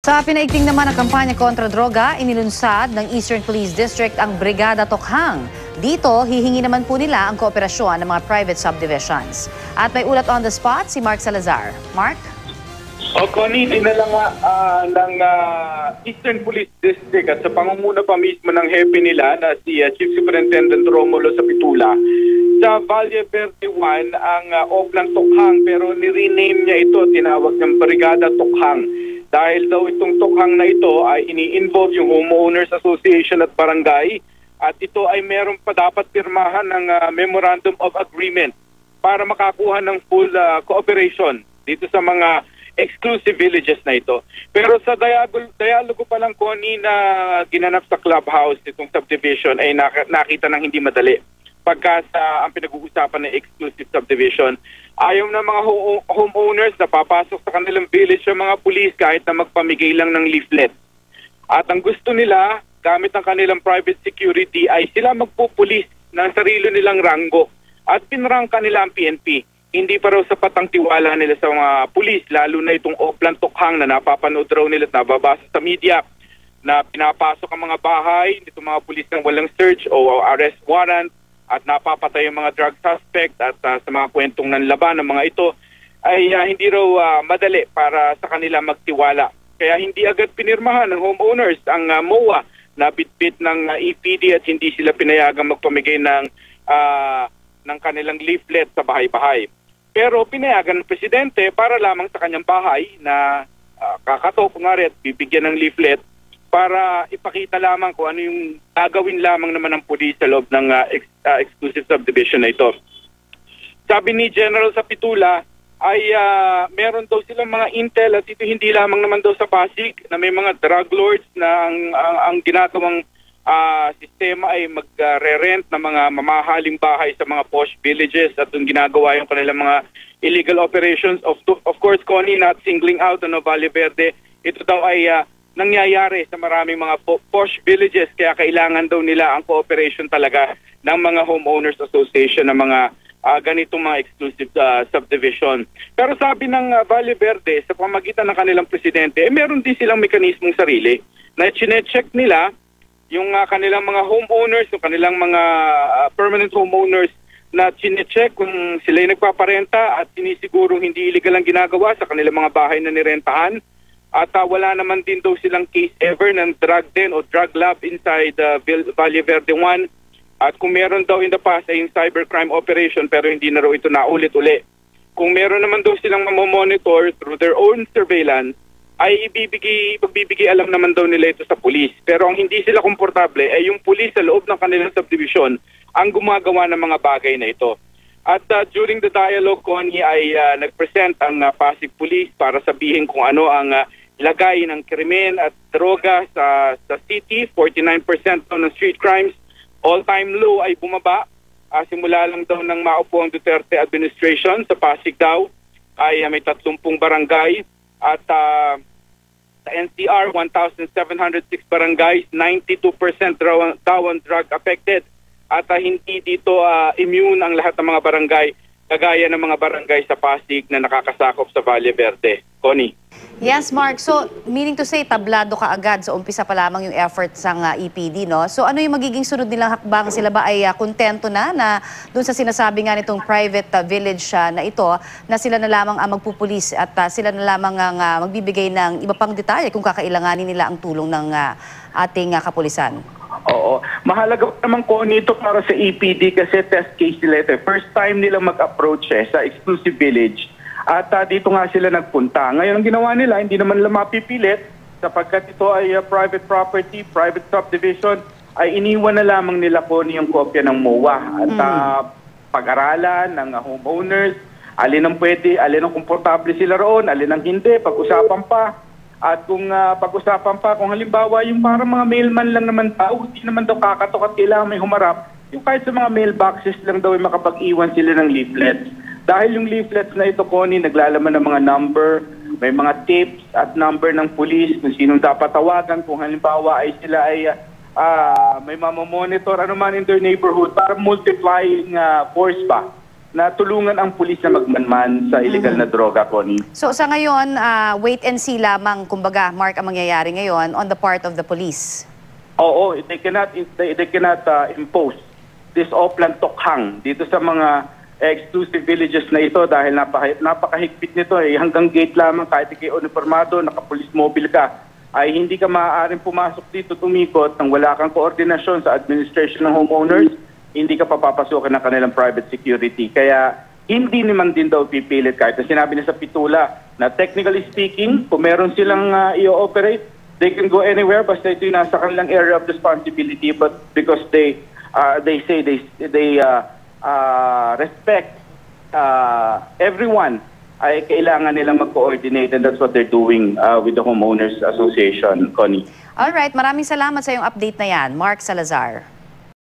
Sa pinaigting naman ng kampanya kontra droga, inilunsad ng Eastern Police District ang Brigada Tokhang. Dito, hihingi naman po nila ang kooperasyon ng mga private subdivisions. At may ulat on the spot si Mark Salazar. Mark? Connie, dinala nga ng Eastern Police District at sa pangunguna pa mismo ng hepe nila na si Chief Superintendent Romulo Sapitula sa Valle Verde 1 ang Oplan Tokhang, pero ni-rename niya ito, tinawag niyang Brigada Tokhang. Dahil daw itong Tokhang na ito ay ini-involve yung Homeowners Association at Barangay at ito ay meron pa dapat pirmahan ng Memorandum of Agreement para makakuha ng full cooperation dito sa mga exclusive villages na ito. Pero sa dialogo pa lang, Connie, na ginanap sa clubhouse itong subdivision ay nakita ng hindi madali. Pagka sa ang pinag-uusapan ng exclusive subdivision, ayaw na mga homeowners na papasok sa kanilang village yung mga pulis kahit na magpamigay lang ng leaflet. At ang gusto nila, gamit ang kanilang private security, ay sila magpupulis ng sarili nilang ranggo. At pinrangka nila ang PNP. Hindi pa raw sapat ang tiwala nila sa mga pulis, lalo na itong Oplan Tokhang na napapanood raw nila at nababasa sa media na pinapasok ang mga bahay nitong mga pulis ng walang search o arrest warrant at napapatay yung mga drug suspect at sa mga kwentong nanlaban ng mga ito ay hindi raw madali para sa kanila magtiwala. Kaya hindi agad pinirmahan ng homeowners ang MOA na bitbit ng EPD at hindi sila pinayagang magpamigay ng kanilang leaflet sa bahay-bahay. Pero pinayagan ng presidente para lamang sa kanyang bahay na kakatok nga rin at bibigyan ng leaflet para ipakita lamang kung ano yung gagawin lamang naman ng pulis sa loob ng exclusive subdivision na ito. Sabi ni General Sapitula ay meron daw silang mga intel at ito hindi lamang naman daw sa Pasig na may mga drug lords na ang ginagawang sistema ay mag-re-rent ng mga mamahaling bahay sa mga posh villages at yung ginagawa yung kanilang mga illegal operations. Of course, Connie, not singling out Valle Verde, ito daw ay nangyayari sa maraming mga posh villages kaya kailangan daw nila ang cooperation talaga ng mga homeowners association ng mga ganitong mga exclusive subdivision. Pero sabi ng Valle Verde, sa pamagitan ng kanilang presidente, meron din silang mekanismong sarili na chine-check nila yung kanilang mga homeowners, yung kanilang mga permanent homeowners na chine-check kung sila'y nagpaparenta at sinisigurong hindi illegal ang ginagawa sa kanilang mga bahay na nirentahan. At wala naman din daw silang case ever ng drug den o drug lab inside Valle Verde 1. At kung meron daw in the past ay yung cybercrime operation pero hindi na raw ito naulit-uli. Kung meron naman daw silang mamomonitor through their own surveillance, ay pagbibigay alam naman daw nila ito sa pulis. Pero ang hindi sila komportable ay yung pulis sa loob ng kanilang subdivision ang gumagawa ng mga bagay na ito. At during the dialogue, Connie, ay nag-present ang Pasig Police para sabihin kung ano ang lagay ng krimen at droga sa city. 49% daw ng street crimes. All-time low ay bumaba. Simula lang daw ng maupo ang Duterte administration sa Pasig daw ay may 30 barangay. At sa NCR, 1,706 barangays, 92% daw ang drug affected. At hindi dito immune ang lahat ng mga barangay, kagaya ng mga barangay sa Pasig na nakakasakop sa Valle Verde. Connie. Yes, Mark. So, meaning to say, tablado ka agad sa umpisa pa lamang yung efforts ng EPD, no? So, ano yung magiging sunod nilang hakbang? Sila ba ay kontento na dun sa sinasabi nga nitong private village na ito, na sila na lamang ang magpupulis at sila na lamang ang magbibigay ng iba pang detalye kung kakailanganin nila ang tulong ng ating kapulisan? Oo. Mahalaga naman ko nito para sa EPD kasi test case nila ito. First time nila mag-approach sa exclusive village. At dito nga sila nagpunta. Ngayon ang ginawa nila, hindi naman nila mapipilit sapagkat ito ay private property, private subdivision, ay iniwan na lamang nila po yung kopya ng MOA. At pag-aralan ng homeowners, alin ang pwede, alin ang komportable sila roon, alin ang hindi, pag-usapan pa. At kung pag-usapan pa, kung halimbawa yung parang mga mailman lang naman tao, hindi naman daw kakatok at kailangan may humarap, yung kahit sa mga mailboxes lang daw ay makapag-iwan sila ng leaflets. Dahil yung leaflets na ito, Connie, naglalaman ng mga number, may mga tips at number ng police kung sinong dapat tawagan, kung halimbawa ay sila ay may mamamonitor ano man in their neighborhood para multiplying force ba na tulungan ang pulis na magmanman sa illegal na droga, Connie. So sa ngayon, wait and see lamang, kumbaga, Mark, ang mangyayari ngayon on the part of the police. Oo, they cannot impose this Oplan Tokhang dito sa mga exclusive villages na ito dahil napakahigpit nito hanggang gate lamang kahit ikay uniformado, naka-police mobile ka, ay hindi ka maaaring pumasok dito tumikot nang wala kang koordinasyon sa administration ng homeowners, hindi ka papapasukin ng kanilang private security. Kaya hindi naman din daw pipilit kahit na sinabi na sa Pitula na technically speaking, kung meron silang i-operate, they can go anywhere basta ito yung nasa kanilang area of responsibility, but because they say they respect everyone, ay kailangan nilang mag-coordinate, and that's what they're doing with the Homeowners Association, Connie. Alright, maraming salamat sa iyong update na yan, Mark Salazar.